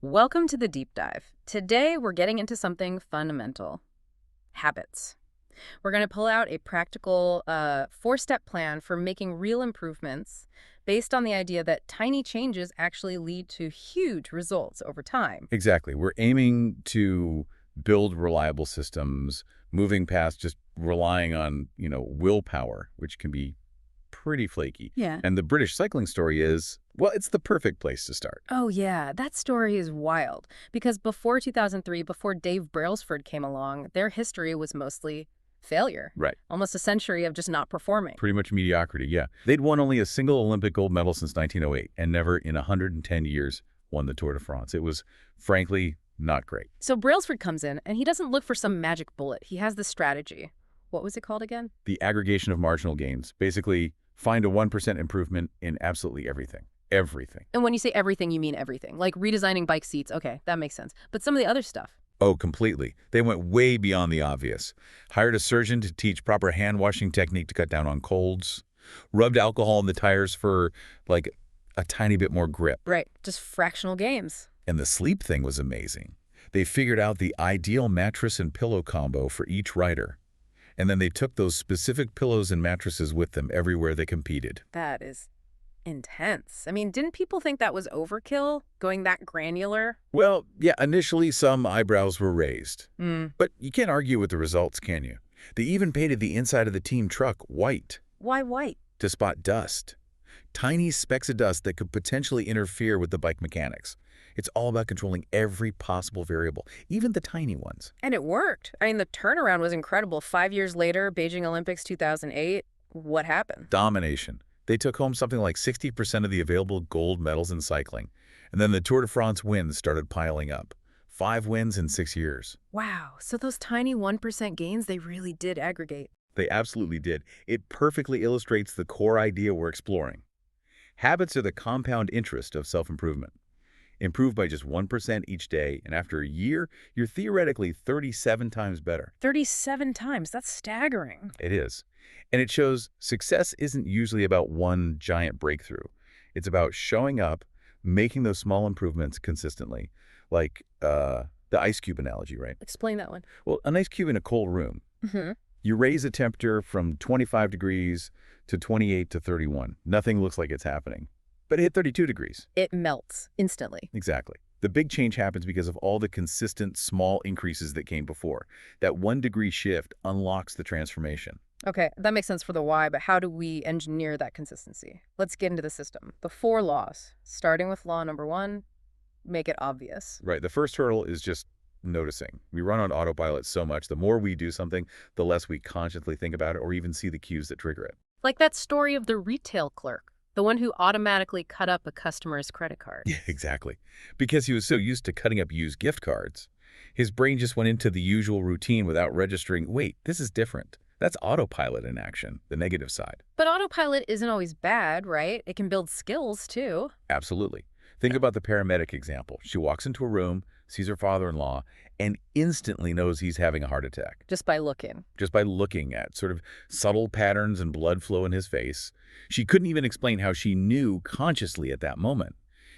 Welcome to the deep dive. Today, we're getting into something fundamental: habits. We're going to pull out a practical four-step plan for making real improvements based on the idea that tiny changes actually lead to huge results over time. Exactly. We're aiming to build reliable systems, moving past just relying on, willpower, which can be pretty flaky. Yeah. And the British cycling story is, well, it's the perfect place to start. Oh, yeah, that story is wild. Because before 2003, before Dave Brailsford came along, their history was mostly failure. Right. Almost a century of just not performing. Pretty much mediocrity, yeah. They'd won only a single Olympic gold medal since 1908 and never in 110 years won the Tour de France. It was, frankly, not great. So Brailsford comes in, and he doesn't look for some magic bullet. He has this strategy. What was it called again? The aggregation of marginal gains. Basically, find a 1% improvement in absolutely everything. Everything. And when you say everything, you mean everything. Like redesigning bike seats. Okay, that makes sense. But some of the other stuff. Oh, completely. They went way beyond the obvious. Hired a surgeon to teach proper hand-washing technique to cut down on colds. Rubbed alcohol in the tires for, like, a tiny bit more grip. Right, just fractional gains. And the sleep thing was amazing. They figured out the ideal mattress and pillow combo for each rider. And then they took those specific pillows and mattresses with them everywhere they competed. That is intense. I mean, didn't people think that was overkill, going that granular? Well, yeah, initially some eyebrows were raised. Hmm. But you can't argue with the results, can you? They even painted the inside of the team truck white Why white? to spot dust. Tiny specks of dust that could potentially interfere with the bike mechanics. It's all about controlling every possible variable, even the tiny ones. And it worked. I mean, the turnaround was incredible. 5 years later, Beijing Olympics 2008, what happened? Domination. They took home something like 60% of the available gold medals in cycling. And then the Tour de France wins started piling up. 5 wins in 6 years. Wow, so those tiny 1% gains, they really did aggregate. They absolutely did. It perfectly illustrates the core idea we're exploring. Habits are the compound interest of self-improvement. Improve by just 1% each day, and after a year, you're theoretically 37 times better. 37 times, that's staggering. It is. And it shows success isn't usually about one giant breakthrough. It's about showing up, making those small improvements consistently. Like the ice cube analogy, right? Explain that one. Well, an ice cube in a cold room. Mm-hmm. You raise the temperature from 25 degrees to 28 to 31. Nothing looks like it's happening. But hit 32 degrees. It melts instantly. Exactly. The big change happens because of all the consistent small increases that came before. That 1 degree shift unlocks the transformation. Okay, that makes sense for the why, but how do we engineer that consistency? Let's get into the system. The 4 laws, starting with law number 1, make it obvious. Right. The first hurdle is just noticing. We run on autopilot so much. The more we do something, the less we consciously think about it or even see the cues that trigger it. Like that story of the retail clerk, the one who automatically cut up a customer's credit card. Yeah, exactly. Because he was so used to cutting up used gift cards, his brain just went into the usual routine without registering, wait, this is different. That's autopilot in action, the negative side. But autopilot isn't always bad, right? It can build skills, too. Absolutely. Think about the paramedic example. She walks into a room, sees her father-in-law, and instantly knows he's having a heart attack. Just by looking. Just by looking at sort of subtle patterns and blood flow in his face. She couldn't even explain how she knew consciously at that moment.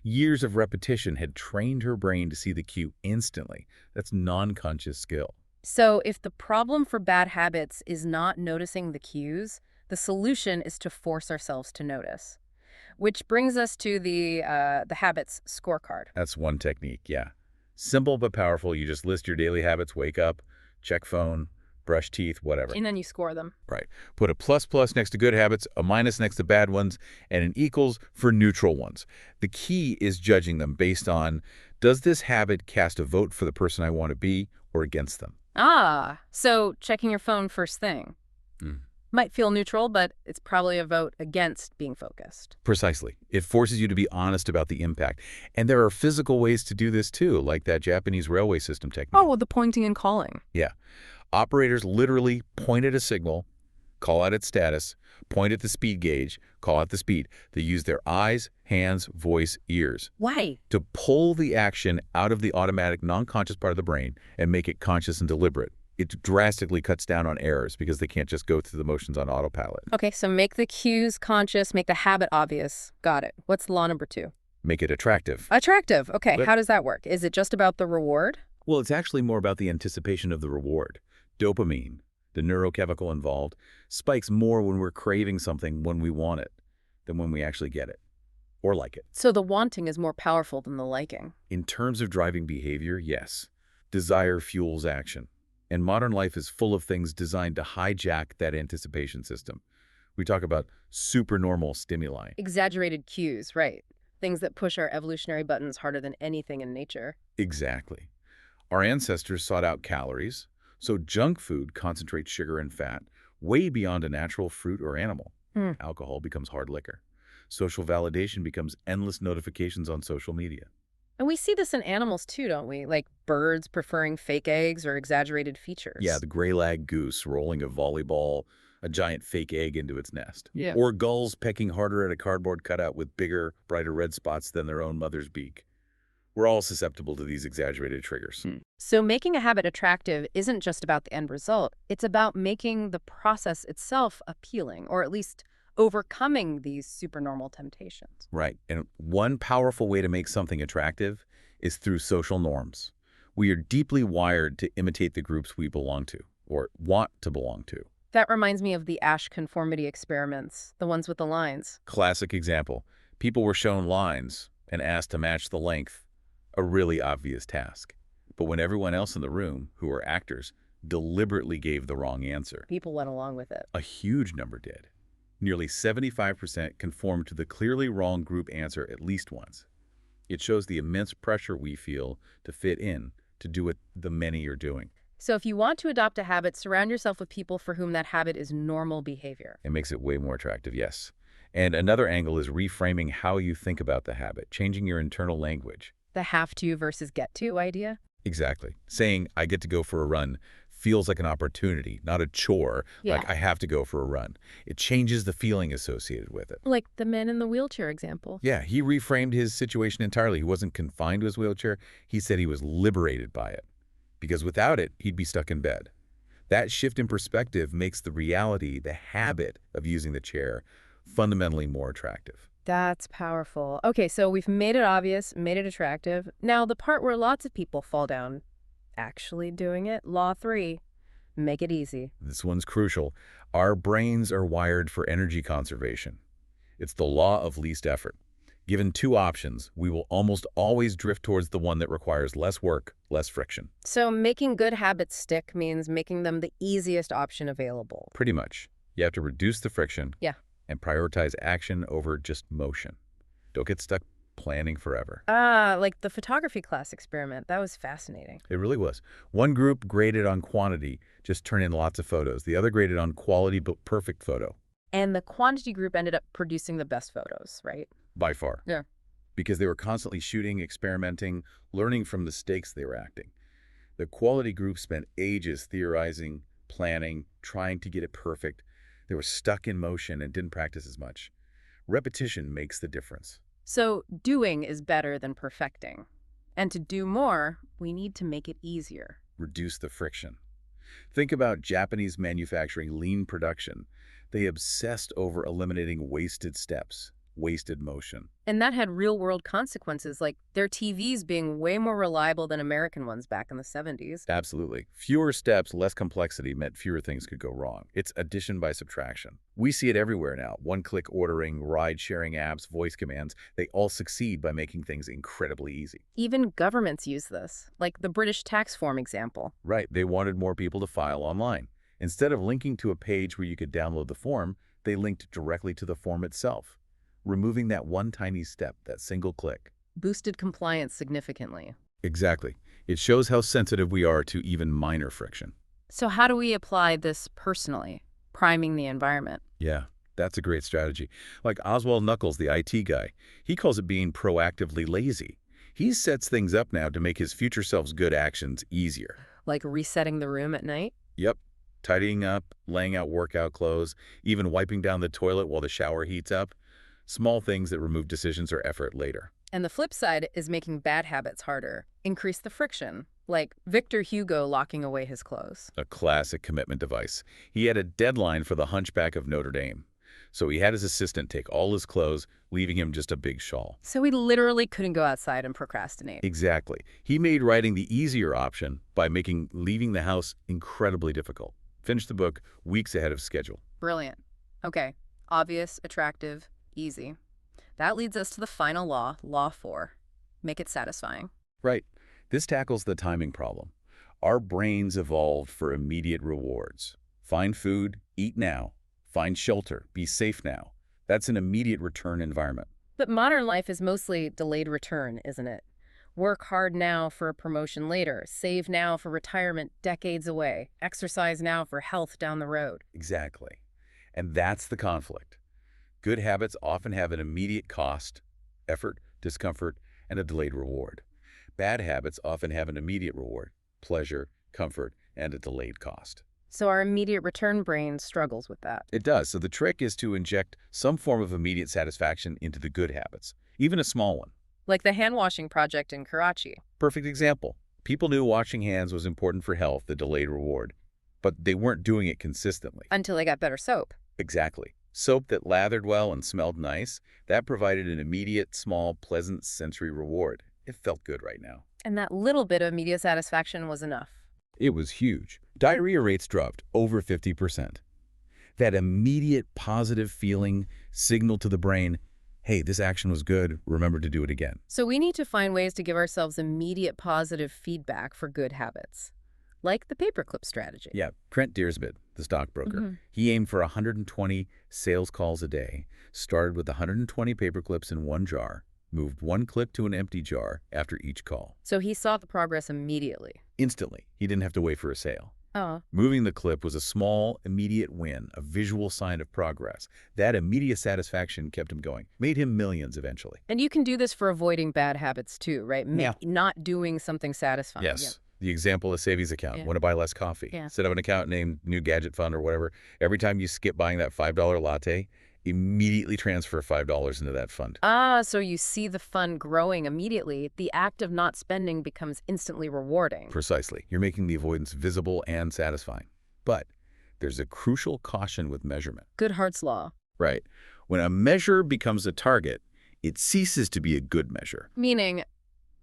Years of repetition had trained her brain to see the cue instantly. That's non-conscious skill. So if the problem for bad habits is not noticing the cues, the solution is to force ourselves to notice. Which brings us to the habits scorecard. That's one technique, yeah. Simple but powerful. You just list your daily habits, wake up, check phone, brush teeth, whatever. And then you score them. Right. Put a plus next to good habits, a minus next to bad ones, and an equals for neutral ones. The key is judging them based on, does this habit cast a vote for the person I want to be or against them? Ah, so checking your phone first thing. Might feel neutral, but it's probably a vote against being focused. Precisely. It forces you to be honest about the impact. And there are physical ways to do this too, like that Japanese railway system technique. Oh, the pointing and calling. Yeah. Operators literally point at a signal, call out its status, point at the speed gauge, call out the speed. They use their eyes, hands, voice, ears. Why? To pull the action out of the automatic non-conscious part of the brain and make it conscious and deliberate. It drastically cuts down on errors because they can't just go through the motions on autopilot. Okay, so make the cues conscious, make the habit obvious. Got it. What's law number 2? Make it attractive. Attractive. Okay, But, how does that work? Is it just about the reward? well, it's actually more about the anticipation of the reward. Dopamine, the neurochemical involved, spikes more when we're craving something when we want it than when we actually get it or like it. So the wanting is more powerful than the liking. In terms of driving behavior, yes. Desire fuels action. And modern life is full of things designed to hijack that anticipation system. We talk about supernormal stimuli. Exaggerated cues, right. Things that push our evolutionary buttons harder than anything in nature. Exactly. Our ancestors sought out calories, so junk food concentrates sugar and fat way beyond a natural fruit or animal. Hmm. Alcohol becomes hard liquor. Social validation becomes endless notifications on social media. And we see this in animals too, don't we? Like birds preferring fake eggs or exaggerated Yeah, features. the gray-lag goose rolling a volleyball, a giant fake egg into its nest. Yeah. Or gulls pecking harder at a cardboard cutout with bigger, brighter red spots than their own mother's beak. We're all susceptible to these exaggerated triggers. So making a habit attractive isn't just about the end result. It's about making the process itself appealing, or at least overcoming these supernormal temptations. Right. And one powerful way to make something attractive is through social norms. We are deeply wired to imitate the groups we belong to or want to belong to. That reminds me of the Ash conformity experiments, the ones with the lines. Classic example. People were shown lines and asked to match the length, a really obvious task. But when everyone else in the room, who were actors, deliberately gave the wrong answer, People went along with it. a huge number did. Nearly 75% conformed to the clearly wrong group answer at least once. It shows the immense pressure we feel to fit in, to do what the many are doing. So if you want to adopt a habit, surround yourself with people for whom that habit is normal behavior. It makes it way more attractive, yes. And another angle is reframing how you think about the habit, changing your internal language. The have to versus get to idea. Exactly. Saying, I get to go for a run feels like an opportunity, not a chore, Yeah. like I have to go for a run. It changes the feeling associated with it. Like the man in the wheelchair example. Yeah, he reframed his situation entirely. He wasn't confined to his wheelchair. He said he was liberated by it, because without it, he'd be stuck in bed. That shift in perspective makes the reality, the habit of using the chair, fundamentally more attractive. That's powerful. Okay, so we've made it obvious, made it attractive. Now, the part where lots of people fall down, actually doing it. Law 3, make it easy. This one's crucial. Our brains are wired for energy conservation. It's the law of least effort. Given two options, we will almost always drift towards the one that requires less work, less friction. So making good habits stick means making them the easiest option available. Pretty much. You have to reduce the friction Yeah. and prioritize action over just motion. Don't get stuck planning forever. Like the photography class experiment. That was fascinating. It really was. One group graded on quantity, just turn in lots of photos. The other graded on quality but perfect photo, And the quantity group ended up producing the best photos, right? by far. Yeah. Because they were constantly shooting, experimenting, learning from the stakes they were acting. The quality group spent ages theorizing, planning, trying to get it perfect. They were stuck in motion and didn't practice as much. Repetition makes the difference. So doing is better than perfecting. And to do more, we need to make it easier. Reduce the friction. Think about Japanese manufacturing lean production. They obsessed over eliminating wasted steps, wasted motion. And that had real-world consequences, like their TVs being way more reliable than American ones back in the 70s. Absolutely. Fewer steps, less complexity meant fewer things could go wrong. It's addition by subtraction. We see it everywhere now. One-click ordering, ride-sharing apps, voice commands, they all succeed by making things incredibly easy. Even governments use this, like the British tax form example. Right, they wanted more people to file online. Instead of linking to a page where you could download the form, they linked directly to the form itself, removing that one tiny step, that single click. Boosted compliance significantly. Exactly. It shows how sensitive we are to even minor friction. So how do we apply this personally, priming the environment? Yeah, that's a great strategy. Like Oswald Knuckles, the IT guy, he calls it being proactively lazy. He sets things up now to make his future self's good actions easier. Like resetting the room at night? Yep. Tidying up, laying out workout clothes, even wiping down the toilet while the shower heats up. Small things that remove decisions or effort later. And the flip side is making bad habits harder. Increase the friction, like Victor Hugo locking away his clothes. A classic commitment device. He had a deadline for the Hunchback of Notre Dame. So he had his assistant take all his clothes, leaving him just a big shawl. So he literally couldn't go outside and procrastinate. Exactly. He made writing the easier option by making leaving the house incredibly difficult. Finished the book weeks ahead of schedule. Brilliant. Okay. Obvious, attractive, easy. That leads us to the final law, Law 4. Make it satisfying. Right. This tackles the timing problem. Our brains evolved for immediate rewards. Find food, eat now. Find shelter, be safe now. That's an immediate return environment. But modern life is mostly delayed return, isn't it? Work hard now for a promotion later. Save now for retirement decades away. Exercise now for health down the road. Exactly. And that's the conflict. Good habits often have an immediate cost, effort, discomfort, and a delayed reward. Bad habits often have an immediate reward, pleasure, comfort, and a delayed cost. So our immediate return brain struggles with that. It does. So the trick is to inject some form of immediate satisfaction into the good habits, even a small one. Like the hand washing project in Karachi. Perfect example. People knew washing hands was important for health, the delayed reward, but they weren't doing it consistently. Until they got better soap. Exactly. Soap that lathered well and smelled nice, that provided an immediate, small, pleasant sensory reward. It felt good right now. And that little bit of immediate satisfaction was enough. It was huge. Diarrhea rates dropped over 50%. That immediate positive feeling signaled to the brain, hey, this action was good, remember to do it again. So we need to find ways to give ourselves immediate positive feedback for good habits. Like the paperclip strategy. Yeah, Trent Deersmith, the stockbroker, he aimed for 120 sales calls a day, started with 120 paperclips in one jar, moved one clip to an empty jar after each call. So he saw the progress immediately. Instantly. He didn't have to wait for a sale. Oh. Moving the clip was a small, immediate win, a visual sign of progress. That immediate satisfaction kept him going, made him millions eventually. And you can do this for avoiding bad habits too, right? Yeah. Not doing something satisfying. Yes. The example, a savings account. Yeah. Want to buy less coffee. Yeah. Set up an account named New Gadget Fund or whatever. Every time you skip buying that $5 latte, immediately transfer $5 into that fund. Ah, so you see the fund growing immediately. The act of not spending becomes instantly rewarding. Precisely. You're making the avoidance visible and satisfying. But there's a crucial caution with measurement. Goodhart's law. Right. When a measure becomes a target, it ceases to be a good measure. Meaning,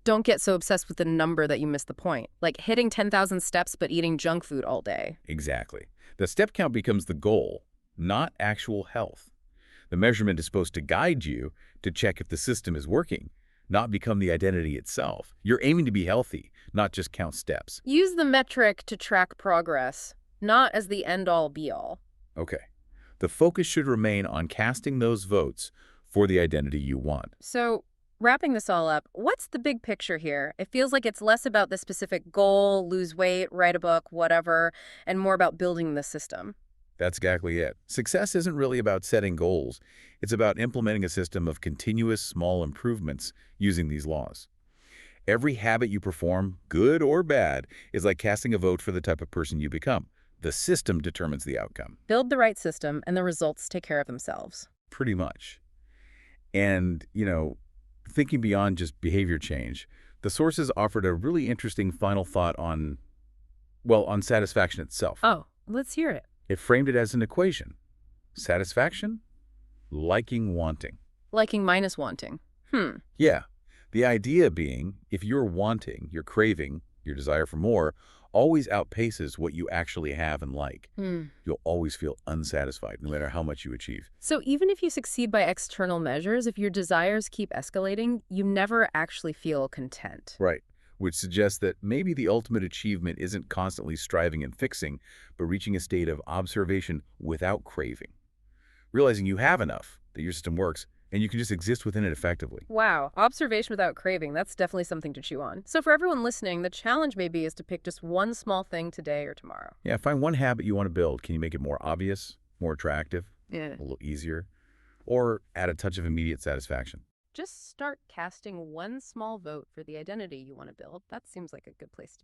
don't get so obsessed with the number that you miss the point. Like hitting 10,000 steps but eating junk food all day. Exactly. The step count becomes the goal, not actual health. The measurement is supposed to guide you to check if the system is working, not become the identity itself. You're aiming to be healthy, not just count steps. Use the metric to track progress, not as the end-all be-all. Okay. The focus should remain on casting those votes for the identity you want. So, wrapping this all up, what's the big picture here? It feels like it's less about the specific goal, lose weight, write a book, whatever, and more about building the system. That's exactly it. Success isn't really about setting goals. It's about implementing a system of continuous small improvements using these laws. Every habit you perform, good or bad, is like casting a vote for the type of person you become. The system determines the outcome. Build the right system, and the results take care of themselves. Pretty much. And, thinking beyond just behavior change, the sources offered a really interesting final thought on satisfaction itself. Oh, let's hear it. It framed it as an equation. Satisfaction, liking, wanting. Liking minus wanting. Yeah. The idea being, if you're wanting, your craving, your desire for more, always outpaces what you actually have and like. You'll always feel unsatisfied, no matter how much you achieve. So even if you succeed by external measures, if your desires keep escalating, you never actually feel content. Right. Which suggests that maybe the ultimate achievement isn't constantly striving and fixing, but reaching a state of observation without craving. Realizing you have enough, that your system works, and you can just exist within it effectively. Wow, observation without craving, that's definitely something to chew on. So for everyone listening, the challenge maybe is to pick just one small thing today or tomorrow. Yeah, find one habit you want to build. Can you make it more obvious, more attractive, Yeah. a little easier, or add a touch of immediate satisfaction? Just start casting one small vote for the identity you want to build. That seems like a good place to